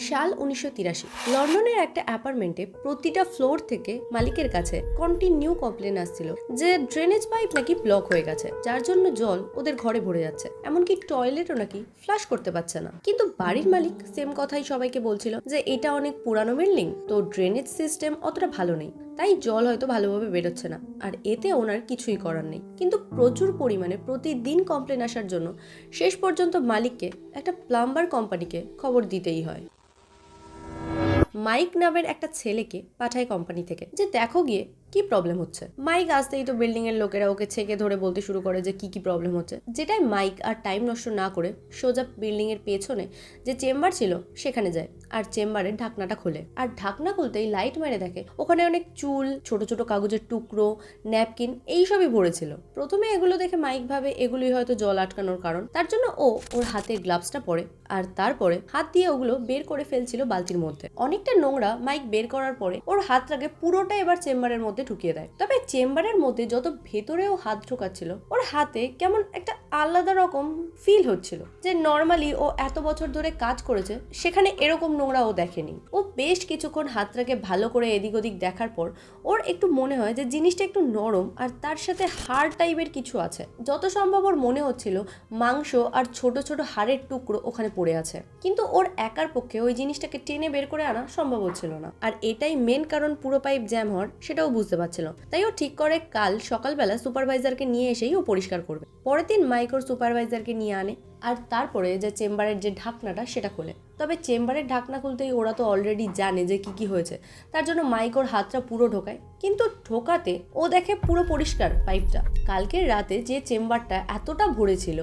সাল 1983 লন্ডনের একটা অ্যাপার্টমেন্টে প্রতিটা ফ্লোর থেকে মালিকের কাছে কন্টিনিউ কমপ্লেন আসছিল যে ড্রেনেজ পাইপ নাকি ব্লক হয়ে গেছে, যার জন্য জল ওদের ঘরে ভরে যাচ্ছে, এমনকি টয়লেটও নাকি ফ্লাশ করতে পারছে না। কিন্তু বাড়ির মালিক সেম কথাই সবাইকে বলছিল যে এটা অনেক পুরানো বিল্ডিং, তো ড্রেনেজ সিস্টেম অতটা ভালো নেই, তাই জল হয়তো ভালোভাবে বেরোচ্ছে না, আর এতে ওনার কিছুই করার নেই। কিন্তু প্রচুর পরিমাণে প্রতিদিন কমপ্লেন আসার জন্য শেষ পর্যন্ত মালিককে একটা প্লাম্বার কোম্পানিকে খবর দিতেই হয়। মাইক নামের একটা ছেলেকে পাঠায় কোম্পানি থেকে যে দেখো গিয়ে কি প্রবলেম হচ্ছে। মাইক আসতেই তো বিল্ডিং এর লোকেরা ওকে ছেকে ধরে বলতে শুরু করে যে কি প্রবলেম হচ্ছে, যেটাই মাইক আর টাইম নষ্ট না করে সোজা বিল্ডিং এর পেছনে যে চেম্বার ছিল সেখানে যায় আর চেম্বারের ঢাকনাটা খোলে। আর ঢাকনা খুলতেই লাইট মেরে দেখে ওখানে অনেক চুল, ছোট ছোট কাগজের টুকরো, ন্যাপকিন এইসবই ভরেছিল। প্রথমে এগুলো দেখে মাইক ভাবে এগুলোই হয়তো জল আটকানোর কারণ, তার জন্য ওর হাতে গ্লাভসটা পরে আর তারপরে হাত দিয়ে ওগুলো বের করে ফেলছিল বালতির মধ্যে। অনেকটা নোংরা মাইক বের করার পরে ওর হাতটাকে পুরোটা এবার চেম্বারের মধ্যে ঢুকিয়ে দেয়। তবে চেম্বারের মধ্যে যত ভেতরেও হাত ঢোকাচ্ছিল ওর হাতে কেমন একটা আলাদা রকম ফিল হচ্ছিল, যে নর্মালি ও এত বছর ধরে কাজ করেছে সেখানে এরকম নোংরা ও দেখেনি। ও বেশ কিছুক্ষণ হাতটাকে ভালো করে এদিক ওদিক দেখার পর ওর একটু মনে হয় যে জিনিসটা একটু নরম আর তার সাথে হাড় টাইপের কিছু আছে। যত সম্ভব ওর মনে হচ্ছিল মাংস আর ছোট ছোট হাড়ের টুকরো ওখানে পড়ে আছে, কিন্তু ওর একার পক্ষে ওই জিনিসটাকে টেনে বের করে আনা সম্ভব হচ্ছিল না। আর এটাই মেন কারণ পুরো পাইপ জ্যাম হওয়ার, সেটাও বুঝতে পারছিল। তাই ও ঠিক করে কাল সকালবেলা সুপারভাইজারকে নিয়ে এসেই ও পরিষ্কার করবে। পরের দিন মাইক ওর সুপারভাইজারকে নিয়ে আনে আর তারপরে যে চেম্বারের যে ঢাকনাটা সেটা খোলে। তবে চেম্বারের ঢাকনা খুলতেই ওরা তো অলরেডি জানে যে কি হয়েছে, তার জন্য মাইক ওর হাতটা পুরো ঢোকায়, কিন্তু ঢোকাতে ও দেখে পুরো পরিষ্কার পাইপটা। কালকের রাতে যে চেম্বারটা এতটা ভরেছিল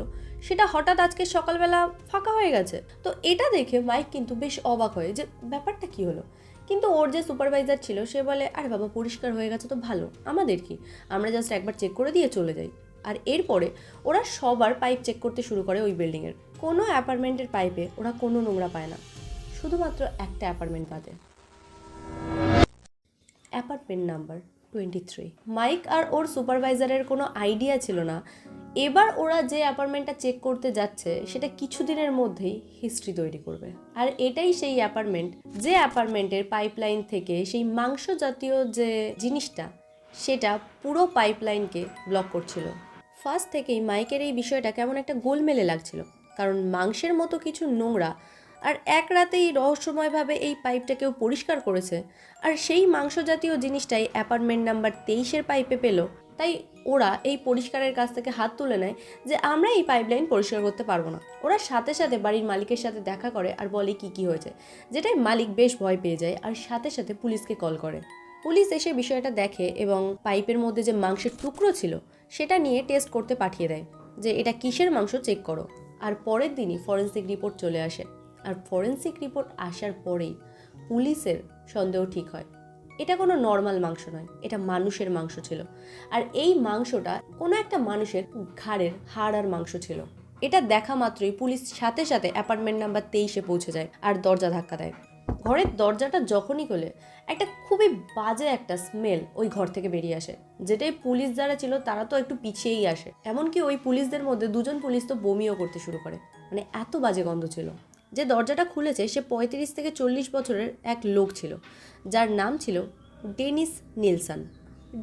সেটা হঠাৎ আজকে সকালবেলা ফাঁকা হয়ে গেছে। তো এটা দেখে মাইক কিন্তু বেশ অবাক হয় যে ব্যাপারটা কি হলো। কিন্তু ওর যে সুপারভাইজার ছিল সে বলে, আরে বাবা পরিষ্কার হয়ে গেছে তো ভালো, আমাদের কি, আমরা জাস্ট একবার চেক করে দিয়ে চলে যাই। আর এরপরে ওরা সবার পাইপ চেক করতে শুরু করে ওই বিল্ডিংয়ের। কোনো অ্যাপার্টমেন্টের পাইপে ওরা কোনো নোংরা পায় না, শুধুমাত্র একটা অ্যাপার্টমেন্ট বাদে, অ্যাপার্টমেন্ট নাম্বার 23। মাইক আর ওর সুপারভাইজারের কোনো আইডিয়া ছিল না এবার ওরা যে অ্যাপার্টমেন্টটা চেক করতে যাচ্ছে সেটা কিছুদিনের মধ্যেই হিস্ট্রি তৈরি করবে। আর এটাই সেই অ্যাপার্টমেন্ট যে অ্যাপার্টমেন্টের পাইপলাইন থেকে সেই মাংস জাতীয় যে জিনিসটা সেটা পুরো পাইপলাইনকে ব্লক করছিল। ফার্স্ট থেকেই মাইকের এই বিষয়টা কেমন একটা গোলমেলে লাগছিল, কারণ মাংসের মতো কিছু নোংরা আর এক রাতেই রহস্যময়ভাবে এই পাইপটা কেউ পরিষ্কার করেছে, আর সেই মাংস জাতীয় জিনিসটাই অ্যাপার্টমেন্ট নাম্বার 23-এর পাইপে পেল। তাই ওরা এই পরিষ্কারের কাছ থেকে হাত তুলে নেয় যে আমরা এই পাইপলাইন পরিষ্কার করতে পারবো না। ওরা সাথে সাথে বাড়ির মালিকের সাথে দেখা করে আর বলে কি হয়েছে, যেটাই মালিক বেশ ভয় পেয়ে যায় আর সাথে সাথে পুলিশকে কল করে। পুলিশ এসে বিষয়টা দেখে এবং পাইপের মধ্যে যে মাংসের টুকরো ছিল সেটা নিয়ে টেস্ট করতে পাঠিয়ে দেয় যে এটা কিসের মাংস চেক করো। আর পরের দিনই ফরেন্সিক রিপোর্ট চলে আসে। আর ফরেন্সিক রিপোর্ট আসার পরেই পুলিশের সন্দেহ ঠিক হয়, এটা কোনো নর্মাল মাংস নয়, এটা মানুষের মাংস ছিল। আর এই মাংসটা কোনো একটা মানুষের ঘাড়ের হাড় আর মাংস ছিল। এটা দেখা মাত্রই পুলিশ সাথে সাথে অ্যাপার্টমেন্ট নাম্বার 23-এ পৌঁছে যায় আর দরজা ধাক্কা দেয়। ঘরের দরজাটা যখনই খোলে একটা খুবই বাজে একটা স্মেল ওই ঘর থেকে বেরিয়ে আসে, যেটাই পুলিশ যারা ছিল তারা তো একটু পিছিয়েই আসে। এমনকি ওই পুলিশদের মধ্যে দুজন পুলিশ তো বমিও করতে শুরু করে, মানে এত বাজে গন্ধ ছিল। যে দরজাটা খুলেছে সে 35 থেকে 40 বছরের এক লোক ছিল, যার নাম ছিল ডেনিস নিলসন।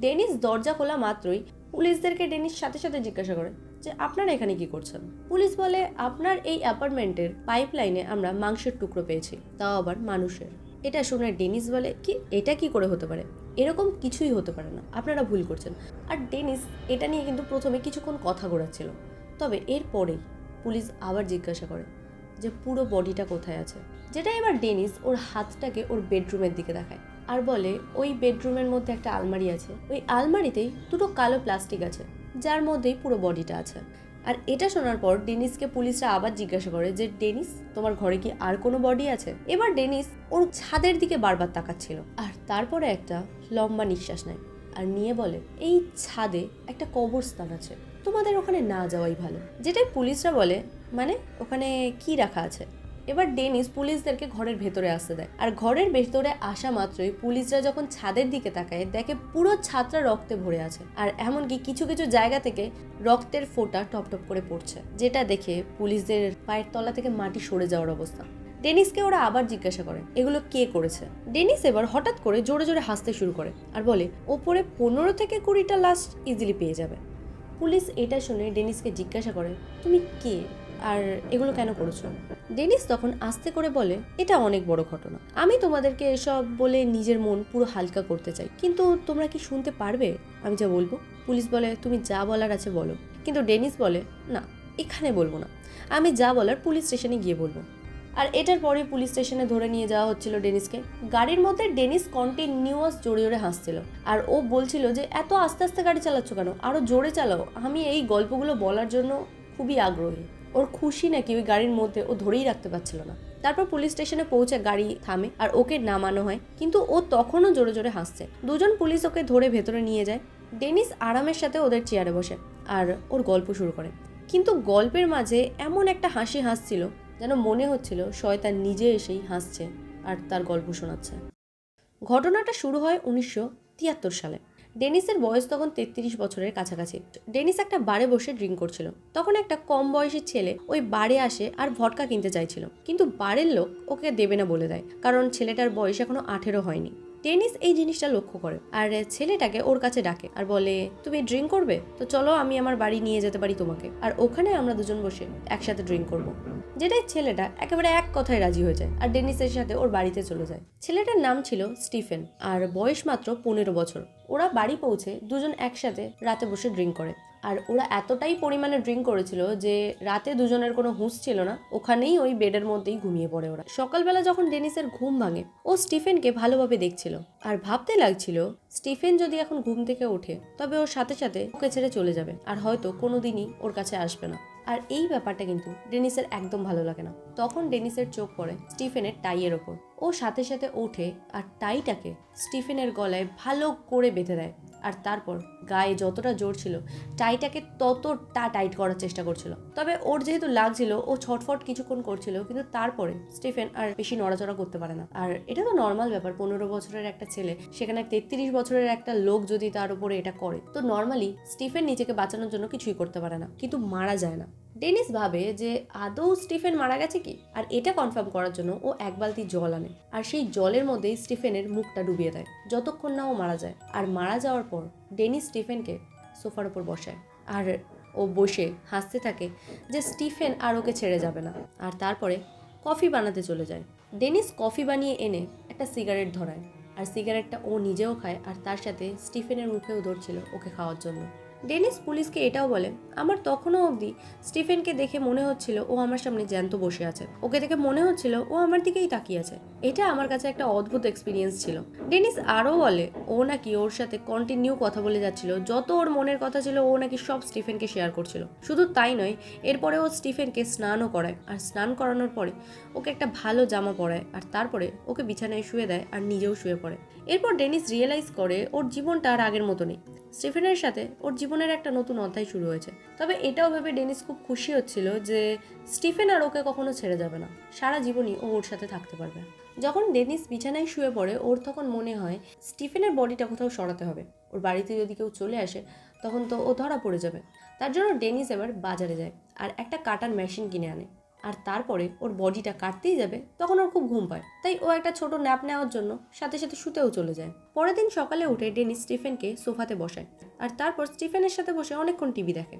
ডেনিস দরজা খোলা মাত্রই পুলিশদেরকে ডেনিস সাথে সাথে জিজ্ঞাসা করে যে আপনারা এখানে কি করছেন। পুলিশ বলে আপনার এই অ্যাপার্টমেন্টের পাইপলাইনে আমরা মাংসের টুকরো পেয়েছি, তাও আবার মানুষের। এটা শুনে ডেনিস বলে কি এটা কি করে হতে পারে, এরকম কিছুই হতে পারে না, আপনারা ভুল করছেন। আর ডেনিস এটা নিয়ে কিন্তু প্রথমে কিছুক্ষণ কথা ঘোরাচ্ছিল, তবে এরপরেই পুলিশ আবার জিজ্ঞাসা করে যে পুরো বডিটা কোথায় আছে, যেটা এবার ডেনিস ওর হাতটাকে ওর বেডরুমের দিকে দেখায় আর বলে ওই বেডরুমের মধ্যে একটা আলমারি আছে, ওই আলমারিতেই দুটো কালো প্লাস্টিক আছে যার মধ্যেই পুরো বডিটা আছে। আর এটা শোনার পর ডেনিসকে পুলিশরা আবার জিজ্ঞাসা করে যে ডেনিস তোমার ঘরে কি আর কোনো বডি আছে। এবার ডেনিস ওর ছাদের দিকে বারবার তাকাচ্ছিল আর তারপরে একটা লম্বা নিঃশ্বাস নেয় আর নিয়ে বলে এই ছাদে একটা কবরস্থান আছে, তোমাদের ওখানে না যাওয়াই ভালো। যেটাই পুলিশরা বলে মানে ওখানে কি রাখা আছে। এবার ডেনিস পুলিশদেরকে ঘরের ভেতরে আসতে দেয় আর ঘরের ভেতরে আসা মাত্রই পুলিশরা যখন ছাদের দিকে তাকায় দেখে পুরো ছাদটা রক্তে ভরে আছে আর এমনকি কিছু কিছু জায়গা থেকে রক্তের ফোঁটা টপ টপ করে পড়ছে, যেটা দেখে পুলিশদের পায়ের তলা থেকে মাটি সরে যাওয়ার অবস্থা। ডেনিসকে ওরা আবার জিজ্ঞাসা করে এগুলো কে করেছে। ডেনিস এবার হঠাৎ করে জোরে জোরে হাসতে শুরু করে আর বলে ওপরে 15 থেকে 20টা লাশ ইজিলি পেয়ে যাবে। পুলিশ এটা শুনে ডেনিসকে জিজ্ঞাসা করে তুমি কে আর এগুলো কেন করেছো। ডেনিস তখন আস্তে করে বলে এটা অনেক বড় ঘটনা, আমি তোমাদেরকে এসব বলে নিজের মন পুরো হালকা করতে চাই, কিন্তু তোমরা কি শুনতে পারবে আমি যা বলবো। পুলিশ বলে তুমি যা বলার আছে বলো, কিন্তু ডেনিস বলে না এখানে বলবো না, আমি যা বলার পুলিশ স্টেশনে গিয়ে বলবো। আর এটার পরে পুলিশ স্টেশনে ধরে নিয়ে যাওয়া হচ্ছিল ডেনিসকে। গাড়ির মধ্যে ডেনিস কন্টিনিউয়াস জোরে জোরে হাসছিল আর ও বলছিল যে এত আস্তে আস্তে গাড়ি চালাচ্ছ কেন, আরো জোরে চালাও, আমি এই গল্পগুলো বলার জন্য খুবই আগ্রহী। ওর খুশি নাকি ওই গাড়ির মধ্যে ও ধরেই রাখতে পারছিল না। তারপর পুলিশ স্টেশনে পৌঁছে গাড়ি থামে আর ওকে নামানো হয়, কিন্তু ও তখনও জোরে জোরে হাসছে। দুজন পুলিশ ওকে ধরে ভেতরে নিয়ে যায়। ডেনিস আরামের সাথে ওদের চেয়ারে বসে আর ওর গল্প শুরু করে, কিন্তু গল্পের মাঝে এমন একটা হাসি হাসছিল যেন মনে হচ্ছিল শয়তান নিজে এসেই হাসছে আর তার গল্প শোনাচ্ছে। ঘটনাটা শুরু হয় 1973 সালে। ডেনিসের বয়স তখন 33 বছরের কাছাকাছি। ডেনিস একটা বারে বসে ড্রিঙ্ক করছিল, তখন একটা কম বয়সী ছেলে ওই বারে আসে আর ভদকা কিনতে চাইছিল, কিন্তু বারের লোক ওকে দেবে না বলে দেয়, কারণ ছেলেটার বয়স এখনো 18 হয়নি। ডেনিস এই জিনিসটা লক্ষ্য করে আর ছেলেটাকে ওর কাছে ডাকে আর বলে তুমি ড্রিঙ্ক করবে তো চলো আমি আমার বাড়ি নিয়ে যেতে পারি তোমাকে, আর ওখানে আমরা দুজন বসে একসাথে ড্রিঙ্ক করব। যেটাই ছেলেটা একেবারে এক কথায় রাজি হয়ে যায় আর ডেনিসের সাথে ওর বাড়িতে চলে যায়। ছেলেটার নাম ছিল স্টিফেন আর বয়স মাত্র 15 বছর। ওরা বাড়ি পৌঁছে দুজন একসাথে রাতে বসে ড্রিঙ্ক করে আর ওরা এতটাই পরিমাণে ড্রিঙ্ক করেছিল যে রাতে দুজনের কোনো হুঁশ ছিল না, ওখানেই ওই বেডের মধ্যেই ঘুমিয়ে পড়ে ওরা। সকালবেলা যখন ডেনিসের ঘুম ভাঙে ও স্টিফেনকে ভালোভাবে দেখছিল আর ভাবতে লাগছিল স্টিফেন যদি এখন ঘুম থেকে ওঠে তবে ওর সাথে সাথে ওকে ছেড়ে চলে যাবে আর হয়তো কোনোদিনই ওর কাছে আসবে না। আর এই ব্যাপারটা কিন্তু ডেনিসের একদম ভালো লাগে না। তখন ডেনিসের চোখ পড়ে স্টিফেনের টাইয়ের ওপর। ও সাথে সাথে ওঠে আর টাইটাকে স্টিফেনের গলায় ভালো করে বেঁধে দেয় আর তারপর গায়ে যতটা জোর ছিল টাইটাকে ততটা টাইট করার চেষ্টা করছিল। তবে ওর যেহেতু লাগছিল ও ছটফট কিছুক্ষণ করছিল, কিন্তু তারপরে স্টিফেন আর বেশি নড়াচড়া করতে পারে না। আর এটা তো নর্মাল ব্যাপার, 15 বছরের একটা ছেলে, সেখানে 33 বছরের একটা লোক যদি তার উপরে এটা করে তো নর্মালি স্টিফেন নিজেকে বাঁচানোর জন্য কিছুই করতে পারে না, কিন্তু মারা যায় না। ডেনিস ভাবে যে আদৌ স্টিফেন মারা গেছে কি, আর এটা কনফার্ম করার জন্য ও এক বালতি জল আনে আর সেই জলের মধ্যেই স্টিফেনের মুখটা ডুবিয়ে দেয় যতক্ষণ না ও মারা যায়। আর মারা যাওয়ার পর ডেনিস স্টিফেনকে সোফার উপর বসায় আর ও বসে হাসতে থাকে যে স্টিফেন আর ওকে ছেড়ে যাবে না। আর তারপরে কফি বানাতে চলে যায়। ডেনিস কফি বানিয়ে এনে একটা সিগারেট ধরায় আর সিগারেটটা ও নিজেও খায় আর তার সাথে স্টিফেনের মুখেও ধরছিল ওকে খাওয়ার জন্য। ডেনিস পুলিশকে এটাও বলে আমার তখনও অবধি স্টিফেনকে দেখে মনে হচ্ছিল ও আমার সামনে জ্যান্ত বসে আছে, ওকে দেখে মনে হচ্ছিল ও আমার দিকেই তাকিয়ে আছে। এটা আমার কাছে একটা অদ্ভুত এক্সপিরিয়েন্স ছিল। ডেনিস আরও বলে ও নাকি ওর সাথে কন্টিনিউ কথা বলে যাচ্ছিল, যত ওর মনের কথা ছিল ও নাকি সব স্টিফেনকে শেয়ার করছিল। শুধু তাই নয়, এরপরে ও স্টিফেনকে স্নানও করায় আর স্নান করানোর পরে ওকে একটা ভালো জামা পরায় আর তারপরে ওকে বিছানায় শুয়ে দেয় আর নিজেও শুয়ে পড়ে। এরপর ডেনিস রিয়েলাইজ করে ওর জীবনটা আর আগের মতো নেই, স্টিফেনের সাথে ওর জীবনের একটা নতুন অধ্যায় শুরু হয়েছে। তবে এটাও ভেবে ডেনিস খুব খুশি হচ্ছিল যে স্টিফেন আর ওকে কখনো ছেড়ে যাবে না, সারা জীবনই ও ওর সাথে থাকতে পারবে। যখন ডেনিস বিছানায় শুয়ে পড়ে ওর তখন মনে হয় স্টিফেনের বডিটা কোথাও সরাতে হবে, ওর বাড়িতে যদি কেউ চলে আসে তখন তো ও ধরা পড়ে যাবে। তার জন্য ডেনিস এবার বাজারে যায় আর একটা কাটার মেশিন কিনে আনে আর তারপরে ওর বডিটা কাটতেই যাবে তখন ওর খুব ঘুম পায়, তাই ও একটা ছোট ন্যাপ নেওয়ার জন্য সাথে সাথে শুতেও চলে যায়। পরের দিন সকালে উঠে ডেনিস স্টিফেনকে সোফাতে বসায় আর তারপর স্টিফেনের সাথে বসে অনেকক্ষণ টিভি দেখে।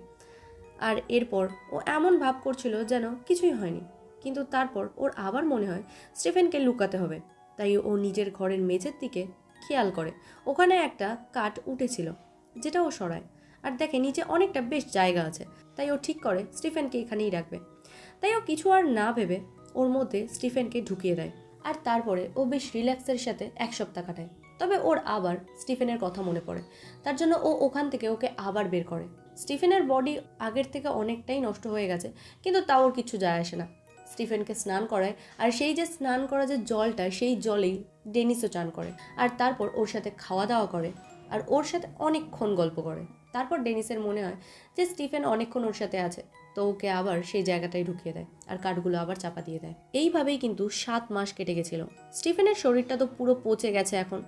আর এরপর ও এমন ভাব করছিল যেন কিছুই হয়নি, কিন্তু তারপর ওর আবার মনে হয় স্টিফেনকে লুকাতে হবে, তাই ও নিজের ঘরের মেঝের দিকে খেয়াল করে ওখানে একটা কাঠ উঠেছিল, যেটা ও সরায় আর দেখে নিচে অনেকটা বেশ জায়গা আছে, তাই ও ঠিক করে স্টিফেনকে এখানেই রাখবে। তাই ও কিছু আর না ভেবে ওর মধ্যে স্টিফেনকে ঢুকিয়ে দেয় আর তারপরে ও বেশ রিল্যাক্সের সাথে 1 সপ্তাহ কাটায়। তবে ওর আবার স্টিফেনের কথা মনে পড়ে, তার জন্য ও ওখান থেকে ওকে আবার বের করে। স্টিফেনের বডি আগের থেকে অনেকটাই নষ্ট হয়ে গেছে, কিন্তু তাও ওর কিছু যায় আসে না। স্টিফেনকে স্নান করায় আর সেই যে স্নান করা যে জলটা সেই জলেই ডেনিসও চান করে আর তারপর ওর সাথে খাওয়া দাওয়া করে আর ওর সাথে অনেকক্ষণ গল্প করে। তারপর ডেনিসের মনে হয় যে স্টিফেন অনেকক্ষণ ওর সাথে আছে, তো ওকে আবার সেই জায়গাটায় ঢুকিয়ে দেয় আর কাঠগুলো আবার চাপা দিয়ে দেয়। এইভাবেই কিন্তু 7 মাস কেটে গেছিল। স্টিফেনের শরীরটা তো পুরো পচে গেছে এখন।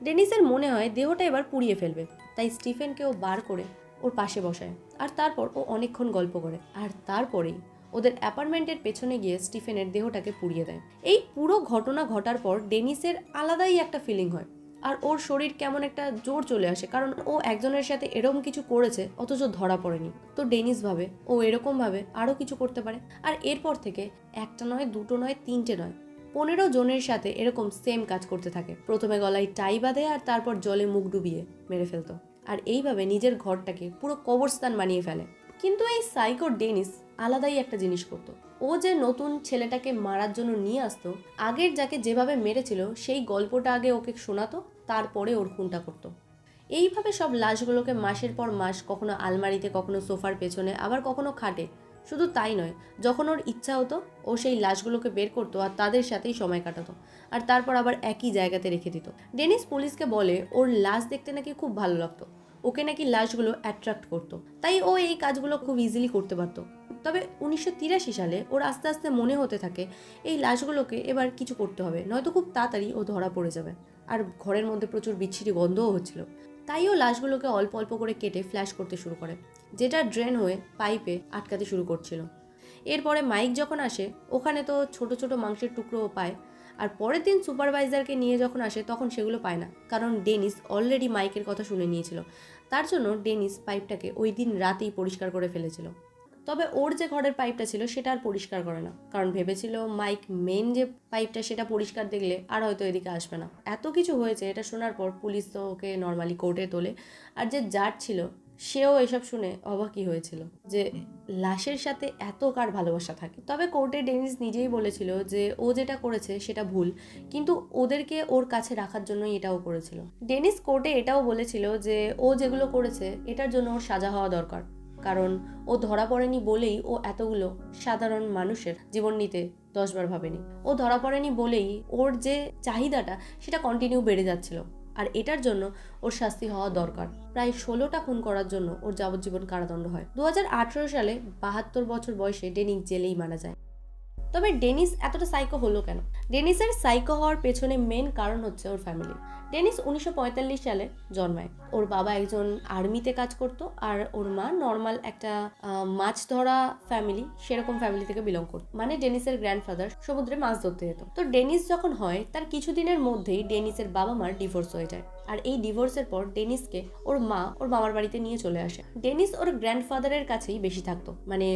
ডেনিসের মনে হয় দেহটা এবার পুড়িয়ে ফেলবে, তাই স্টিফেনকেও বার করে ওর পাশে বসায় আর তারপর ও অনেকক্ষণ গল্প করে আর তারপরেই ওদের অ্যাপার্টমেন্টের পেছনে গিয়ে স্টিফেনের দেহটাকে পুড়িয়ে দেয়। এই পুরো ঘটনা ঘটার পর ডেনিসের আলাদাই একটা ফিলিং হয়, আর ওর শরীর কেমন একটা জোর চলে আসে, কারণ ও একজনের সাথে এরকম কিছু করেছে অথচ ধরা পড়েনি। তো ডেনিস ভাবে ও এরকম ভাবে আরও কিছু করতে পারে, আর এরপর থেকে একটা নয়, দুটো নয়, তিনটে নয়, 15 জনের সাথে এরকম সেম কাজ করতে থাকে। প্রথমে গলায় টাই বাঁধে আর তারপর জলে মুখ ডুবিয়ে মেরে ফেলতো, আর এইভাবে নিজের ঘরটাকে পুরো কবরস্থান বানিয়ে ফেলে। কিন্তু এই সাইকো ডেনিস আলাদাই একটা জিনিস করতো। ও যে নতুন ছেলেটাকে মারার জন্য নিয়ে আসতো, আগের যাকে যেভাবে মেরেছিল সেই গল্পটা আগে ওকে শোনাতো, তারপরে ওর খুনটা করতো। এইভাবে সব লাশগুলোকে মাসের পর মাস কখনো আলমারিতে, কখনো সোফার পেছনে, আবার কখনো খাটে। শুধু তাই নয়, যখন ওর ইচ্ছা হতো ও সেই লাশগুলোকে বের করতো আর তাদের সাথেই সময় কাটাতো, আর তারপর আবার একই জায়গাতে রেখে দিত। ডেনিস পুলিশকে বলে ওর লাশ দেখতে নাকি খুব ভালো লাগতো, ওকে নাকি লাশগুলো অ্যাট্রাক্ট করতো, তাই ও এই কাজগুলো খুব ইজিলি করতে পারতো। তবে 1983 সালে ওর আস্তে আস্তে মনে হতে থাকে এই লাশগুলোকে এবার কিছু করতে হবে, নয়তো খুব তাড়াতাড়ি ও ধরা পড়ে যাবে। আর ঘরের মধ্যে প্রচুর বিচ্ছিরি গন্ধও হচ্ছিল, তাই ও লাশগুলোকে অল্প অল্প করে কেটে ফ্ল্যাশ করতে শুরু করে, যেটা ড্রেন হয়ে পাইপে আটকাতে শুরু করছিল। এরপরে মাইক যখন আসে, ওখানে তো ছোট ছোট মাংসের টুকরোও পায়, আর পরের দিন সুপারভাইজারকে নিয়ে যখন আসে তখন সেগুলো পায় না, কারণ ডেনিস অলরেডি মাইকের কথা শুনে নিয়েছিল। তার জন্য ডেনিস পাইপটাকে ওই দিন রাতেই পরিষ্কার করে ফেলেছিল। তবে ওর যে ঘরের পাইপটা ছিল সেটা আর পরিষ্কার করে না, কারণ ভেবেছিল মাইক মেন যে পাইপটা সেটা পরিষ্কার দেখলে আর হয়তো এদিকে আসবে না। এত কিছু হয়েছে এটা শোনার পর পুলিশ তো ওকে নর্মালি কোর্টে তোলে, আর যে জাজ ছিল সেও এসব শুনে অবাকই হয়েছিল যে লাশের সাথে এত কার ভালোবাসা থাকে। তবে কোর্টে ডেনিস নিজেই বলেছিল যে ও যেটা করেছে সেটা ভুল, কিন্তু ওদেরকে ওর কাছে রাখার জন্যই এটাও করেছিল। ডেনিস কোর্টে এটাও বলেছিল যে ও যেগুলো করেছে এটার জন্য ওর সাজা হওয়া দরকার, কারণ ও ধরা পড়েনি বলেই ও এতগুলো সাধারণ মানুষের জীবন নিতে 10 বার ভাবেনি। ও ধরা পড়েনি বলেই ওর যে চাহিদাটা সেটা কন্টিনিউ বেড়ে যাচ্ছিল, আর এটার জন্য ওর শাস্তি হওয়া দরকার। প্রায় 16টা খুন করার জন্য ওর যাবজ্জীবন কারাদণ্ড হয়। 2018 সালে 72 বছর বয়সে ডেনিস জেলেই মারা যায়। তবে ডেনিস এতটা সাইকো হলো কেন? ডেনিসের সাইকো হওয়ার পেছনে মেন কারণ হচ্ছে ওর ফ্যামিলি। ডেনিস 1945 সালে জন্মায়। ওর বাবা একজন আর্মিতে কাজ করতো, আর ওর মা নর্মাল একটা মাছ ধরা ফ্যামিলি, সেরকম ফ্যামিলি থেকে বিলং করতো। মানে ডেনিসের গ্র্যান্ডফাদার সমুদ্রে মাছ ধরতে যেত। তো ডেনিস যখন হয় তার কিছুদিনের মধ্যেই ডেনিসের বাবা মার ডিভোর্স হয়ে যায়, আর এই ডিভোর্সের পর ডেনিসকে ওর মা ওর মামার বাড়িতে নিয়ে চলে আসে। ডেনিস ওর গ্র্যান্ডফাদারের কাছেই বেশি থাকতো, মানে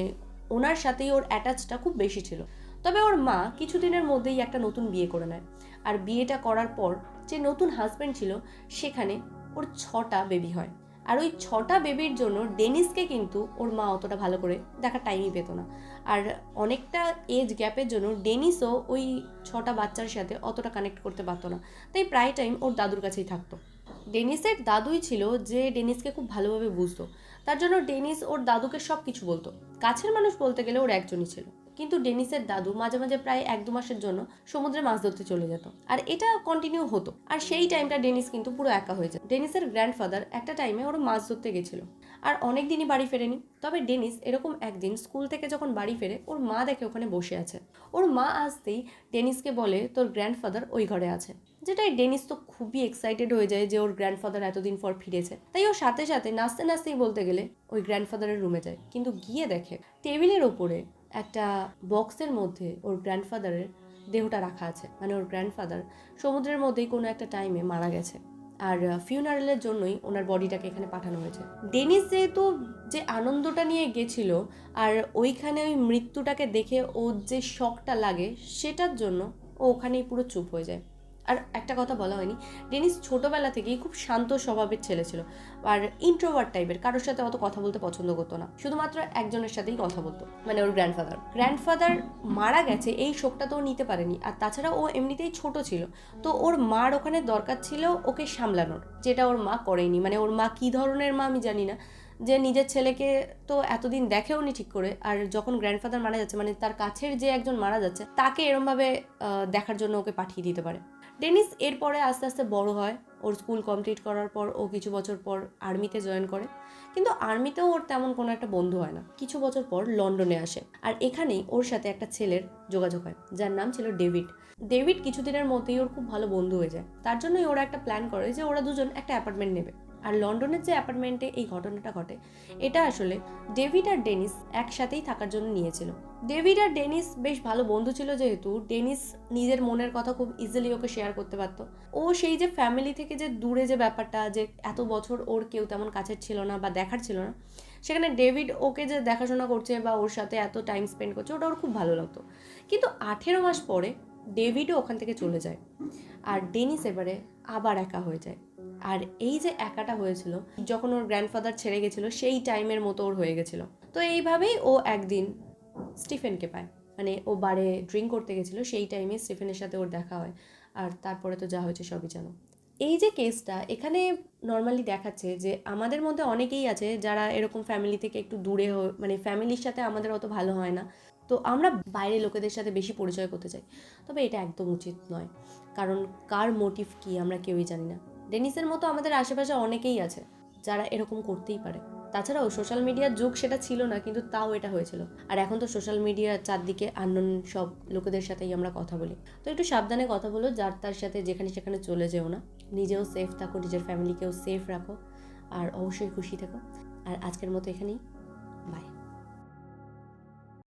ওনার সাথেই ওর অ্যাটাচটা খুব বেশি ছিল। তবে ওর মা কিছুদিনের মধ্যেই একটা নতুন বিয়ে করে নেয়, আর বিয়েটা করার পর যে নতুন হাজব্যান্ড ছিল সেখানে ওর 6টা বেবি হয়। আর ওই 6টা বেবির জন্য ডেনিসকে কিন্তু ওর মা অতটা ভালো করে দেখার টাইমই পেত না, আর অনেকটা এজ গ্যাপের জন্য ডেনিসও ওই 6টা বাচ্চার সাথে অতটা কানেক্ট করতে পারতো না, তাই প্রায় টাইম ওর দাদুর কাছেই থাকতো। ডেনিসের দাদুই ছিল যে ডেনিসকে খুব ভালোভাবে বুঝতো, তার জন্য ডেনিস ওর দাদুকে সব কিছু বলতো। কাছের মানুষ বলতে গেলে ওর একজনই ছিল, কিন্তু ডেনিসের দাদু মাঝে মাঝে প্রায় 1-2 মাসের জন্য সমুদ্রে মাছ ধরতে চলে যেত, আর এটা কন্টিনিউ হতো। আর সেই টাইমটা ডেনিস কিন্তু পুরো একা হয়ে যায়। ডেনিসের গ্র্যান্ডফাদার একটা টাইমে ওর মাছ ধরতে গেছিল, আর অনেক দিনই বাড়ি ফেরেনি। তবে ডেনিস এরকম একদিন স্কুল থেকে যখন বাড়ি ফেরে ওর মা দেখে ওখানে বসে আছে। ওর মা আসতেই ডেনিসকে বলে তোর গ্র্যান্ডফাদার ওই ঘরে আছে, যেটাই ডেনিস তো খুবই এক্সাইটেড হয়ে যায় যে ওর গ্র্যান্ডফাদার এতদিন পর ফিরেছে। তাই ওর সাথে সাথে নাচতে নাচতেই বলতে গেলে ওই গ্র্যান্ডফাদারের রুমে যায়, কিন্তু গিয়ে দেখে টেবিলের ওপরে একটা বক্সের মধ্যে ওর গ্র্যান্ডফাদারের দেহটা রাখা আছে। মানে ওর গ্র্যান্ডফাদার সমুদ্রের মধ্যেই কোনো একটা টাইমে মারা গেছে, আর ফিউনারেলের জন্যই ওনার বডিটাকে এখানে পাঠানো হয়েছে। ডেনিস যেহেতু যে আনন্দটা নিয়ে গেছিল, আর ওইখানে ওই মৃত্যুটাকে দেখে ওর যে শকটা লাগে সেটার জন্য ও ওখানেই পুরো চুপ হয়ে যায়। আর একটা কথা বলা হয়নি, ডেনিস ছোটোবেলা থেকেই খুব শান্ত স্বভাবের ছেলে ছিল, আর ইন্ট্রোভার্ট টাইপের, কারোর সাথে অত কথা বলতে পছন্দ করতো না, শুধুমাত্র একজনের সাথেই কথা বলতো, মানে ওর গ্র্যান্ডফাদার মারা গেছে এই শোকটা তো ও নিতে পারেনি, আর তাছাড়া ও এমনিতেই ছোট ছিল, তো ওর মার ওখানে দরকার ছিল ওকে সামলানোর, যেটা ওর মা করেনি। মানে ওর মা কী ধরনের মা আমি জানি না, যে নিজের ছেলেকে তো এতদিন দেখেও নি ঠিক করে, আর যখন গ্র্যান্ডফাদার মারা যাচ্ছে, মানে তার কাছের যে একজন মারা যাচ্ছে তাকে এরমভাবে দেখার জন্য ওকে পাঠিয়ে দিতে পারে। ডেনিস এরপরে আস্তে আস্তে বড় হয়। ওর স্কুল কমপ্লিট করার পর ও কিছু বছর পর আর্মিতে জয়েন করে, কিন্তু আর্মিতেও ওর তেমন কোনো একটা বন্ধু হয় না। কিছু বছর পর লন্ডনে আসে, আর এখানেই ওর সাথে একটা ছেলের যোগাযোগ হয় যার নাম ছিল ডেভিড। ডেভিড কিছুদিনের মধ্যেই ওর খুব ভালো বন্ধু হয়ে যায়, তার জন্যই ওরা একটা প্ল্যান করে যে ওরা দুজন একটা অ্যাপার্টমেন্ট নেবে। আর লন্ডনের যে অ্যাপার্টমেন্টে এই ঘটনাটা ঘটে, এটা আসলে ডেভিড আর ডেনিস একসাথেই থাকার জন্য নিয়েছিল। ডেভিড আর ডেনিস বেশ ভালো বন্ধু ছিল, যেহেতু ডেনিস নিজের মনের কথা খুব ইজিলি ওকে শেয়ার করতে পারত। ও সেই যে ফ্যামিলি থেকে যে দূরে যে ব্যাপারটা, যে এত বছর ওর কেউ তেমন কাছের ছিল না বা দেখার ছিল না, সেখানে ডেভিড ওকে যে দেখাশোনা করছে বা ওর সাথে এত টাইম স্পেন্ড করছে, ওটা ওর খুব ভালো লাগতো। কিন্তু 18 মাস পরে ডেভিডও ওখান থেকে চলে যায়, আর ডেনিস এবারে আবার একা হয়ে যায়। আর এই যে একাটা হয়েছিল, যখন ওর গ্র্যান্ডফাদার ছেড়ে গেছিলো সেই টাইমের মতো ওর হয়ে গেছিলো। তো এইভাবেই ও একদিন স্টিফেনকে পায়, মানে ও বারে ড্রিঙ্ক করতে গেছিলো, সেই টাইমে স্টিফেনের সাথে ওর দেখা হয়। আর তারপরে তো যা হয়েছে সবই জানো। এই যে কেসটা এখানে নর্মালি দেখাচ্ছে যে আমাদের মধ্যে অনেকেই আছে যারা এরকম ফ্যামিলি থেকে একটু দূরে মানে ফ্যামিলির সাথে আমাদের অত ভালো হয় না, তো আমরা বাইরে লোকেদের সাথে বেশি পরিচয় করতে চাই। তবে এটা একদম উচিত নয়, কারণ কার মোটিভ কী আমরা কেউই জানি না। ডেনিসের মতো আমাদের আশেপাশে অনেকেই আছে যারা এরকম করতেই পারে। তাছাড়াও সোশ্যাল মিডিয়ার যুগ সেটা ছিল না, কিন্তু তাও এটা হয়েছিল। আর এখন তো সোশ্যাল মিডিয়ার চারদিকে আননোন সব লোকেদের সাথেই আমরা কথা বলি। তো একটু সাবধানে কথা বলো, যার তার সাথে যেখানে সেখানে চলে যেও না। নিজেও সেফ থাকো, নিজের ফ্যামিলিকেও সেফ রাখো, আর অবশ্যই খুশি থেকো। আর আজকের মতো এখানেই, বাই।